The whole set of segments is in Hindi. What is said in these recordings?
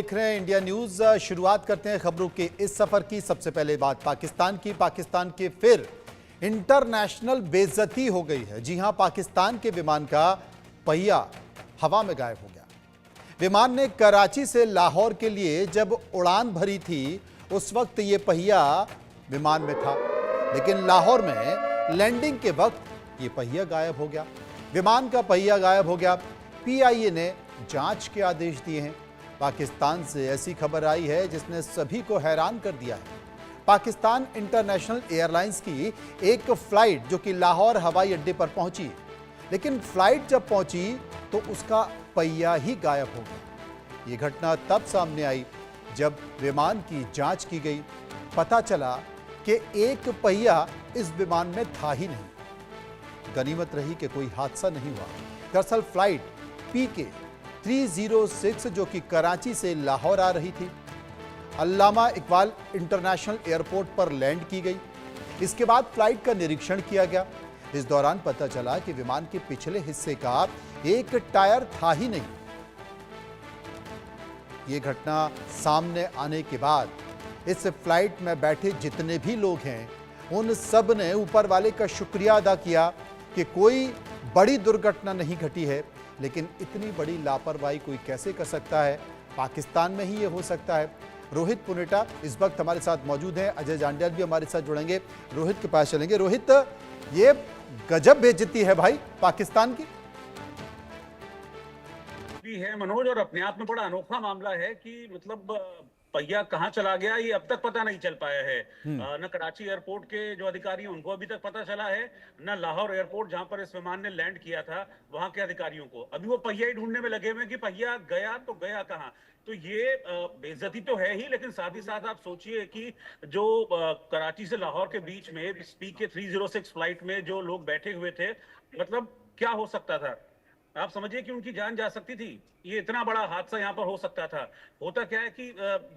देख रहे हैं इंडिया न्यूज। शुरुआत करते हैं खबरों के इस सफर की। सबसे पहले बात पाकिस्तान की। पाकिस्तान के फिर इंटरनेशनल बेइज्जती हो गई है। जी हां, पाकिस्तान के विमान का पहिया हवा में गायब हो गया। विमान ने कराची से लाहौर के लिए जब उड़ान भरी थी उस वक्त यह पहिया विमान में था, लेकिन लाहौर में लैंडिंग के वक्त यह पहिया गायब हो गया। विमान का पहिया गायब हो गया। पीआईए ने जांच के आदेश दिए हैं। पाकिस्तान से ऐसी खबर आई है जिसने सभी को हैरान कर दिया है। पाकिस्तान इंटरनेशनल एयरलाइंस की एक फ्लाइट जो कि लाहौर हवाई अड्डे पर पहुंची, लेकिन फ्लाइट जब पहुंची तो उसका पहिया ही गायब हो गया। यह घटना तब सामने आई जब विमान की जांच की गई। पता चला कि एक पहिया इस विमान में था ही नहीं। गनीमत रही कि कोई हादसा नहीं हुआ। दरअसल फ्लाइट PK 306 जो कि कराची से लाहौर आ रही थी, अल्लामा इकबाल इंटरनेशनल एयरपोर्ट पर लैंड की गई। इसके बाद फ्लाइट का निरीक्षण किया गया। इस दौरान पता चला कि विमान के पिछले हिस्से का एक टायर था ही नहीं। यह घटना सामने आने के बाद इस फ्लाइट में बैठे जितने भी लोग हैं उन सब ने ऊपर वाले का शुक्रिया अदा किया कि कोई बड़ी दुर्घटना नहीं घटी है, लेकिन इतनी बड़ी लापरवाही कोई कैसे कर सकता है। पाकिस्तान में ही ये हो सकता है। रोहित पुनेटा इस वक्त हमारे साथ मौजूद हैं। अजय जांडियाल भी हमारे साथ जुड़ेंगे। रोहित के पास चलेंगे। रोहित, ये गजब बेइज्जती है भाई पाकिस्तान की। भी है मनोज, और अपने आप में बड़ा अनोखा मामला है कि मतलब पहिया कहाँ चला गया ये अब तक पता नहीं चल पाया है। न कराची एयरपोर्ट के जो अधिकारी हैं उनको अभी तक पता चला है, न लाहौर एयरपोर्ट जहां पर इस विमान ने लैंड किया था वहां के अधिकारियों को। अभी वो पहिया ही ढूंढने में लगे हुए कि पहिया गया तो गया कहाँ। तो ये बेइज्जती तो है ही, लेकिन साथ ही साथ आप सोचिए कि जो कराची से लाहौर के बीच में PK 306 फ्लाइट में जो लोग बैठे हुए थे, मतलब क्या हो सकता था। आप समझिए कि उनकी जान जा सकती थी। ये इतना बड़ा हादसा यहाँ पर हो सकता था। होता क्या है कि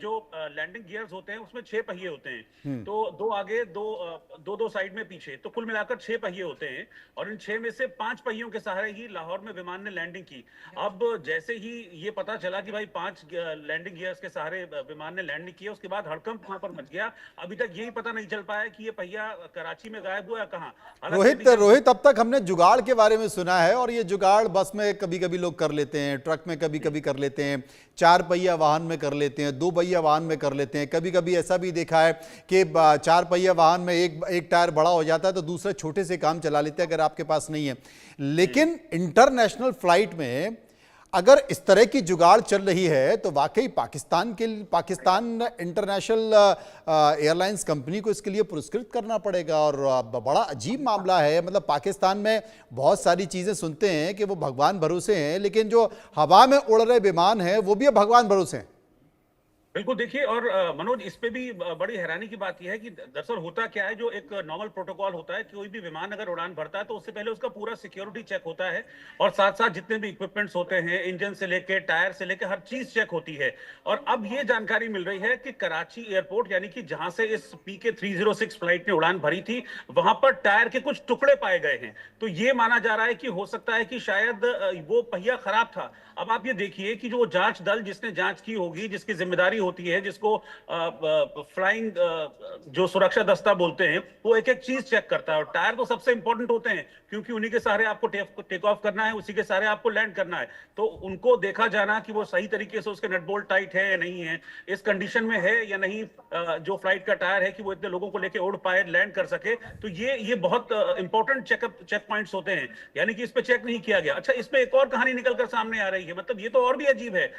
जो लैंडिंग गियर्स होते हैं उसमें 6 पहिए होते हैं, तो 2 आगे, दो साइड में पीछे, तो कुल मिलाकर 6 पहिए होते हैं। और इन 6 में से 5 पहियों के सहारे ही लाहौर में विमान ने लैंडिंग की। अब जैसे ही ये पता चला कि भाई 5 लैंडिंग गियर्स के सहारे विमान ने लैंडिंग किया, उसके बाद हड़कंप वहां पर मच गया। अभी तक यही पता नहीं चल पाया कि ये पहिया कराची में गायब हुआ या कहाँ। रोहित, अब तक हमने जुगाड़ के बारे में सुना है, और ये जुगाड़ बस में कभी कभी लोग कर लेते हैं, ट्रक में कभी कभी कर लेते हैं, 4 पहिया वाहन में कर लेते हैं, 2 पहिया वाहन में कर लेते हैं। कभी कभी ऐसा भी देखा है कि 4 पहिया वाहन में एक टायर बड़ा हो जाता है तो दूसरे छोटे से काम चला लेते हैं अगर आपके पास नहीं है। लेकिन इंटरनेशनल फ्लाइट में अगर इस तरह की जुगाड़ चल रही है तो वाकई पाकिस्तान इंटरनेशनल एयरलाइंस कंपनी को इसके लिए पुरस्कृत करना पड़ेगा। और बड़ा अजीब मामला है। मतलब पाकिस्तान में बहुत सारी चीज़ें सुनते हैं कि वो भगवान भरोसे हैं, लेकिन जो हवा में उड़ रहे विमान हैं वो भी भगवान भरोसे हैं। बिल्कुल, देखिए, और मनोज, इस पे भी बड़ी हैरानी की बात यह है कि दरअसल होता क्या है, जो एक नॉर्मल प्रोटोकॉल होता है, कोई भी विमान अगर उड़ान भरता है तो उससे पहले उसका पूरा सिक्योरिटी चेक होता है, और साथ साथ जितने भी इक्विपमेंट्स होते हैं, इंजन से लेके टायर से लेके हर चीज चेक होती है। और अब ये जानकारी मिल रही है कि कराची एयरपोर्ट, यानी कि जहां से इस PK 306 फ्लाइट ने उड़ान भरी थी, वहां पर टायर के कुछ टुकड़े पाए गए हैं। तो ये माना जा रहा है कि हो सकता है कि शायद वो पहिया खराब था। अब आप ये देखिए कि जो जांच दल जिसने जांच की होगी, जिसकी जिम्मेदारी होती है, जिसको फ्लाइंग जो सुरक्षा दस्ता बोलते हैं, वो एक एक चीज चेक करता है। और टायर तो सबसे इंपॉर्टेंट होते हैं, क्योंकि उन्हीं के सहारे आपको टेक ऑफ करना है, उसी के सहारे आपको लैंड करना है। तो उनको देखा जाना कि वो सही तरीके से उसके नट बोल्ट टाइट है या नहीं है, इस कंडीशन में है या नहीं, जो फ्लाइट का टायर है कि वो इतने लोगों को लेके उड़ पाए, लैंड कर सके। तो ये बहुत इंपॉर्टेंट चेक पॉइंट्स होते हैं, यानी कि इस पे चेक नहीं किया गया। अच्छा, इसमें एक और कहानी निकलकर सामने आ रही है। मतलब ये तो और भी अजीब है।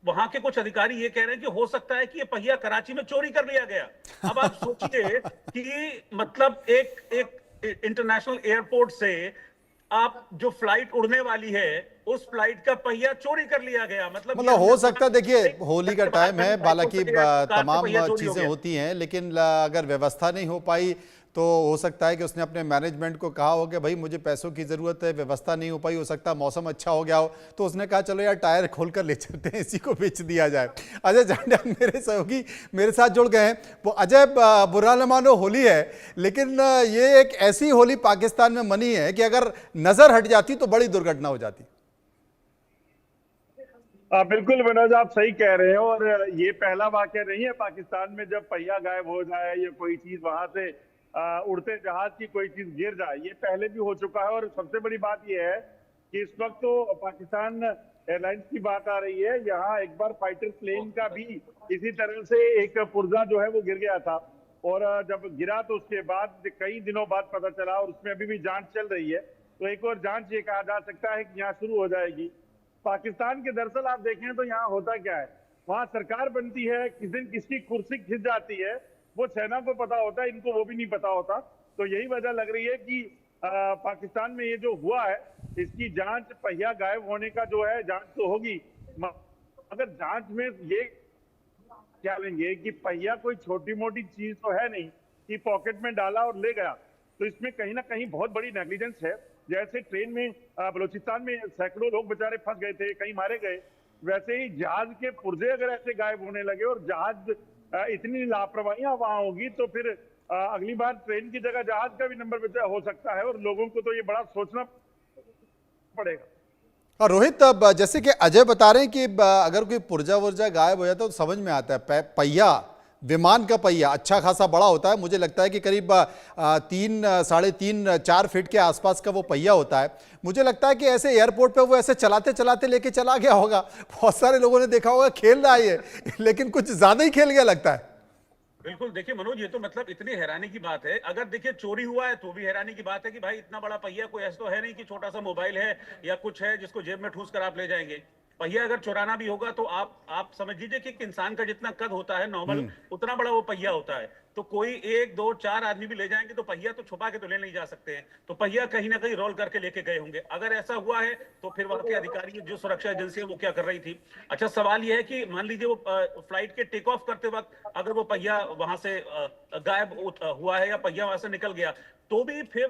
वहां के कुछ अधिकारी ये कह रहे हैं कि हो सकता है कि ये पहिया कराची में चोरी कर लिया गया। अब आप सोचिए कि मतलब एक इंटरनेशनल एयरपोर्ट से आप जो फ्लाइट उड़ने वाली है, उस फ्लाइट का पहिया चोरी कर लिया गया। मतलब हो सकता है। देखिए, होली का टाइम है, हालांकि तमाम चीजें होती हैं, लेकिन अगर व्यवस्था नहीं हो पाई तो हो सकता है कि उसने अपने मैनेजमेंट को कहा हो कि भाई मुझे पैसों की ज़रूरत है, व्यवस्था नहीं हो पाई, हो सकता है मौसम अच्छा हो गया हो, तो उसने कहा चलो यार टायर खोल कर ले चलते हैं, इसी को बेच दिया जाए। अजय जांडियाल मेरे सहयोगी मेरे साथ जुड़ गए हैं। वो अजय, बुरा न मानो होली है, लेकिन ये एक ऐसी होली पाकिस्तान में मनी है कि अगर नज़र हट जाती तो बड़ी दुर्घटना हो जाती। बिल्कुल मनोज, आप सही कह रहे हो। और ये पहला वाकया नहीं है पाकिस्तान में जब पहिया गायब हो जाए या कोई चीज वहां से उड़ते जहाज की कोई चीज गिर जाए। ये पहले भी हो चुका है। और सबसे बड़ी बात ये है कि इस वक्त तो पाकिस्तान एयरलाइंस की बात आ रही है, यहाँ एक बार फाइटर प्लेन का भी इसी तरह से एक पुर्जा जो है वो गिर गया था। और जब गिरा तो उसके बाद कई दिनों बाद पता चला, और उसमें अभी भी जांच चल रही है। तो एक और जांच ये कहा जा सकता है कि यहाँ शुरू हो जाएगी। पाकिस्तान के दरअसल आप देखें तो यहाँ होता क्या है, वहां सरकार बनती है, किस दिन किसकी कुर्सी खिंच जाती है वो सेना को पता होता है, इनको वो भी नहीं पता होता। तो यही वजह लग रही है कि पाकिस्तान में ये जो हुआ है इसकी जांच, पहिया गायब होने का जो है जांच तो होगी, मगर जांच में ये क्या लेंगे कि पहिया कोई छोटी मोटी चीज तो है नहीं कि पॉकेट में डाला और ले गया। तो इसमें कहीं ना कहीं बहुत बड़ी नेग्लिजेंस है। जैसे ट्रेन में बलूचिस्तान में सैकड़ों लोग बेचारे फंस गए थे, कहीं मारे गए, वैसे ही जहाज के पुर्जे अगर ऐसे गायब होने लगे और जहाज इतनी लापरवाहियां वहां होगी तो फिर अगली बार ट्रेन की जगह जहाज का भी नंबर हो सकता है। और लोगों को तो ये बड़ा सोचना पड़ेगा। और रोहित, अब जैसे कि अजय बता रहे हैं कि अगर कोई पुर्जा वुर्जा गायब हो जाता है तो समझ में आता है। पहिया, विमान का पहिया अच्छा खासा बड़ा होता है, मुझे लगता है कि करीब 3, 3.5, 4 फीट के आसपास का वो पहिया होता है। मुझे लगता है कि ऐसे एयरपोर्ट पे वो ऐसे चलाते चलाते लेके चला गया होगा। बहुत सारे लोगों ने देखा होगा खेल रहा है ये, लेकिन कुछ ज्यादा ही खेल गया लगता है। बिल्कुल, देखिए मनोज, ये तो मतलब इतनी हैरानी की बात है। अगर देखिए चोरी हुआ है तो भी हैरानी की बात है कि भाई इतना बड़ा पहिया, कोई ऐसा तो है नहीं कि छोटा सा मोबाइल है या कुछ है जिसको जेब में ठूस कर आप ले जाएंगे। पहिया अगर चुराना भी होगा तो आप समझ लीजिए कि एक इंसान का जितना कद होता है नॉर्मल, उतना बड़ा वो पहिया होता है। तो कोई 1, 2, 4 आदमी भी ले जाएंगे तो पहिया तो छुपा के तो ले नहीं जा सकते हैं। तो पहिया कहीं ना कहीं रोल करके लेके गए होंगे। अगर ऐसा हुआ है तो फिर वहां के अधिकारी, जो सुरक्षा एजेंसी है, वो क्या कर रही थी। अच्छा, सवाल यह है कि मान लीजिए वो फ्लाइट के टेक ऑफ करते वक्त अगर वो पहिया वहां से गायब हुआ है या पहिया वहां से निकल गया, तो भी फिर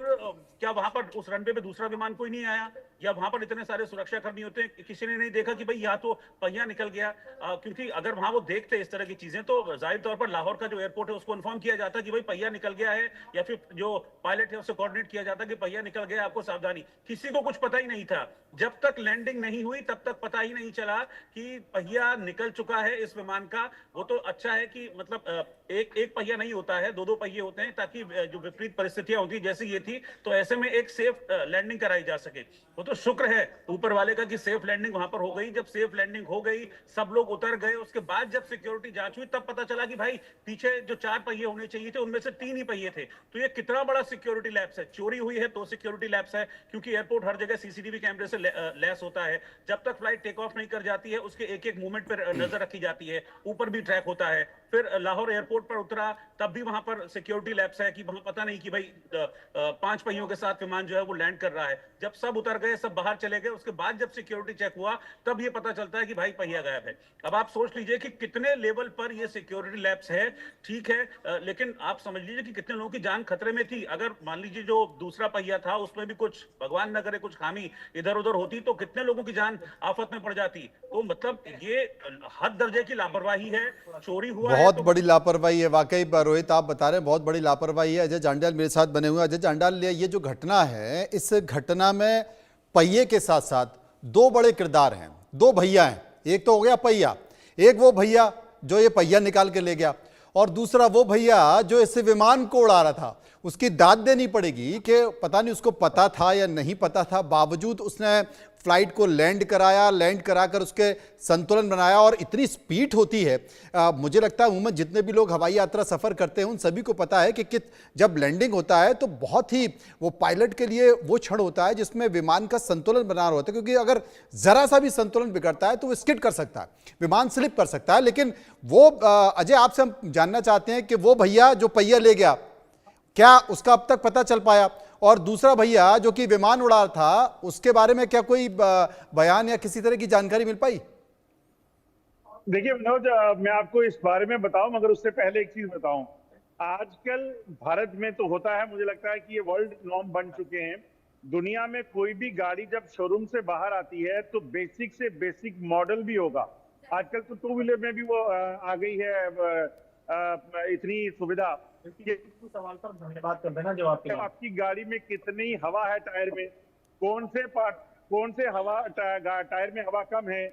क्या वहां पर उस रनवे पे दूसरा विमान कोई नहीं आया, या वहां पर इतने सारे सुरक्षाकर्मी होते हैं, किसी ने नहीं देखा कि भाई यहाँ तो पहिया निकल गया। क्योंकि अगर वहां वो देखते इस तरह की चीजें तो जाहिर तौर पर लाहौर का जो एयरपोर्ट है उसको इन्फॉर्म किया जाता कि भाई पहिया निकल गया है, या फिर जो पायलट है उससे कोऑर्डिनेट किया जाता कि पहिया निकल गया, आपको सावधानी। किसी को कुछ पता ही नहीं था। जब तक लैंडिंग नहीं हुई तब तक पता ही नहीं चला कि पहिया निकल चुका है इस विमान का। वो तो अच्छा है कि मतलब एक एक पहिया नहीं होता है, 2-2 पहिए होते हैं, ताकि जो विपरीत परिस्थितियां होती जैसे ये थी तो ऐसे में एक सेफ लैंडिंग कराई जा सके। वो तो शुक्र है ऊपर वाले का कि सेफ लैंडिंग वहां पर हो गई। जब सेफ लैंडिंग हो गई, सब लोग उतर गए, उसके बाद जब सिक्योरिटी जांच हुई तब पता चला कि भाई पीछे जो 4 पहिए होने चाहिए थे उनमें से 3 ही पहिए थे। तो ये कितना बड़ा सिक्योरिटी लैप्स है। चोरी हुई है तो सिक्योरिटी लैप्स है, क्योंकि एयरपोर्ट हर जगह सीसीटीवी कैमरे से लैस होता है। जब तक फ्लाइट टेक ऑफ नहीं कर जाती है उसके एक एक मूवमेंट पर नजर रखी जाती है, ऊपर भी ट्रैक होता है। फिर लाहौर एयरपोर्ट पर उतरा तब भी वहां पर सिक्योरिटी लैप्स है कि वहां पता नहीं कि भाई 5 पहियों के साथ विमान जो है वो लैंड कर रहा है। जब सब उतर गए, सब बाहर चले गए, उसके बाद जब सिक्योरिटी चेक हुआ तब ये पता चलता है कि भाई पहिया गायब है। अब आप सोच लीजिए कि कितने लेवल पर ये सिक्योरिटी लैप्स है। ठीक है, लेकिन आप समझ लीजिए कि कितने लोगों की जान खतरे में थी। अगर मान लीजिए जो दूसरा पहिया था उसमें भी कुछ, भगवान न करे, कुछ खामी इधर उधर होती तो कितने लोगों की जान आफत में पड़ जाती। तो मतलब ये हद दर्जे की लापरवाही है। चोरी हुआ है बहुत तो बड़ी लापरवाही है वाकई। रोहित, आप बता रहे हैं बहुत बड़ी लापरवाही है। अजय जांडाल मेरे साथ बने हुए हैं। अजय जांडाल, ये जो घटना है, इस घटना में पहिए के साथ साथ 2 बड़े किरदार हैं, 2 भैया हैं। एक तो हो गया पहिया, एक वो भैया जो ये पहिया निकाल के ले गया, और दूसरा वो भैया जो इस विमान को उड़ा रहा था। उसकी दाद देनी पड़ेगी कि पता नहीं उसको पता था या नहीं पता था, बावजूद उसने फ्लाइट को लैंड कराया, लैंड कराकर उसके संतुलन बनाया। और इतनी स्पीड होती है, मुझे लगता है उम्मीद जितने भी लोग हवाई यात्रा सफ़र करते हैं उन सभी को पता है कि जब लैंडिंग होता है तो बहुत ही वो पायलट के लिए वो क्षण होता है जिसमें विमान का संतुलन बना रहा होता है। क्योंकि अगर ज़रा सा भी संतुलन बिगड़ता है तो वो स्किड कर सकता है, विमान स्लिप कर सकता है। लेकिन वो अजय, आपसे हम जानना चाहते हैं कि वो भैया जो पहिया ले गया, क्या उसका अब तक पता चल पाया? और दूसरा भैया जो कि विमान उड़ा रहा था, उसके बारे में क्या कोई बयान या किसी तरह की जानकारी मिल पाई? देखिए मनोज, मैं आपको इस बारे में बताऊं, मगर उससे पहले एक चीज बताऊं। आजकल भारत में तो होता है, मुझे लगता है कि ये वर्ल्ड नॉर्म बन चुके हैं। दुनिया में कोई भी गाड़ी जब शोरूम से बाहर आती है तो बेसिक से बेसिक मॉडल भी होगा। आजकल तो 2 व्हीलर में भी वो आ गई है इतनी सुविधा। सवाल पर धन्यवाद कर देना जवाब के लिए। आपकी गाड़ी में कितनी हवा है टायर में, कौन से हवा टायर में हवा कम है,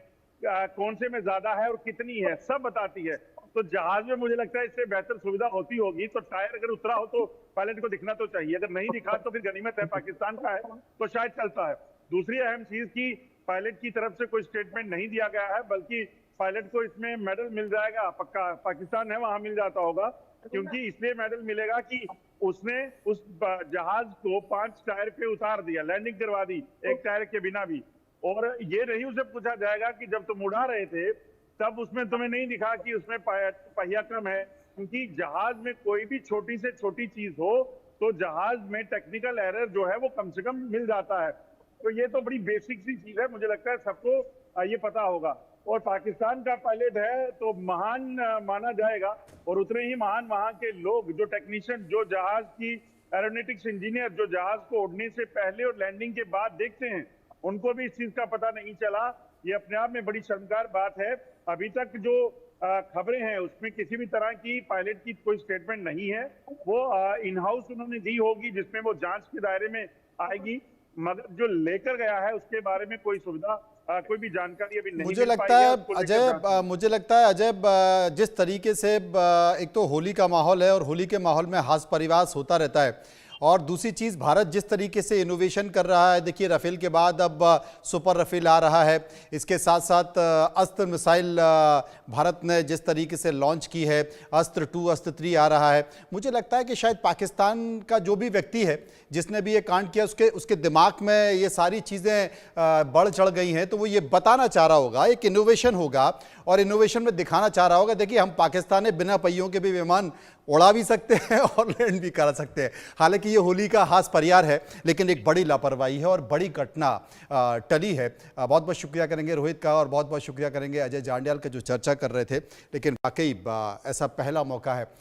कौन से में ज्यादा है और कितनी है, सब बताती है। तो जहाज में मुझे लगता है इससे बेहतर सुविधा होती होगी। तो टायर अगर उतरा हो तो पायलट को दिखना तो चाहिए, अगर नहीं दिखा तो फिर गनीमत है, पाकिस्तान का है तो शायद चलता है। दूसरी अहम चीज की पायलट की तरफ से कोई स्टेटमेंट नहीं दिया गया है, बल्कि पायलट को इसमें मेडल मिल जाएगा, पक्का पाकिस्तान है वहां मिल जाता होगा, क्योंकि इसलिए मेडल मिलेगा कि उसने उस जहाज को 5 टायर पे उतार दिया, लैंडिंग करवा दी एक टायर के बिना भी। और ये नहीं उसे पूछा जाएगा कि जब तुम उड़ा रहे थे तब उसमें तुम्हें नहीं दिखा कि उसमें पहिया कम है, क्योंकि जहाज में कोई भी छोटी से छोटी चीज हो तो जहाज में टेक्निकल एरर जो है वो कम से कम मिल जाता है। तो ये तो बड़ी बेसिक सी चीज है, मुझे लगता है सबको ये पता होगा। और पाकिस्तान का पायलट है तो महान माना जाएगा, और उतने ही महान वहां के लोग जो टेक्नीशियन, जो जहाज की एरोनॉटिक्स इंजीनियर, जो जहाज को उड़ने से पहले और लैंडिंग के बाद देखते हैं, उनको भी इस चीज का पता नहीं चला। ये अपने आप में बड़ी शर्मसार बात है। अभी तक जो खबरें हैं उसमें किसी भी तरह की पायलट की कोई स्टेटमेंट नहीं है। वो इन हाउस उन्होंने दी होगी जिसमें वो जांच के दायरे में आएगी, मगर जो लेकर गया है उसके बारे में कोई सुविधा, कोई भी जानकारी अभी नहीं मुझे मिल लगता पाई है उसको लेकर अजय, जांच में। मुझे लगता है अजय, जिस तरीके से एक तो होली का माहौल है और होली के माहौल में हास परिवास होता रहता है, और दूसरी चीज़ भारत जिस तरीके से इनोवेशन कर रहा है, देखिए राफेल के बाद अब सुपर राफेल आ रहा है, इसके साथ साथ अस्त्र मिसाइल भारत ने जिस तरीके से लॉन्च की है, अस्त्र 2 अस्त्र 3 आ रहा है। मुझे लगता है कि शायद पाकिस्तान का जो भी व्यक्ति है जिसने भी ये कांड किया, उसके दिमाग में ये सारी चीज़ें बढ़ चढ़ गई हैं, तो वो ये बताना चाह रहा होगा, एक इनोवेशन होगा और इनोवेशन में दिखाना चाह रहा होगा, देखिए हम पाकिस्तान में बिना पहियों के भी विमान उड़ा भी सकते हैं और लैंड भी कर सकते हैं। हालांकि ये होली का हास परिवार है, लेकिन एक बड़ी लापरवाही है और बड़ी घटना टली है। बहुत बहुत शुक्रिया करेंगे रोहित का, और बहुत बहुत शुक्रिया करेंगे अजय जांडियाल का जो चर्चा कर रहे थे। लेकिन वाकई ऐसा पहला मौका है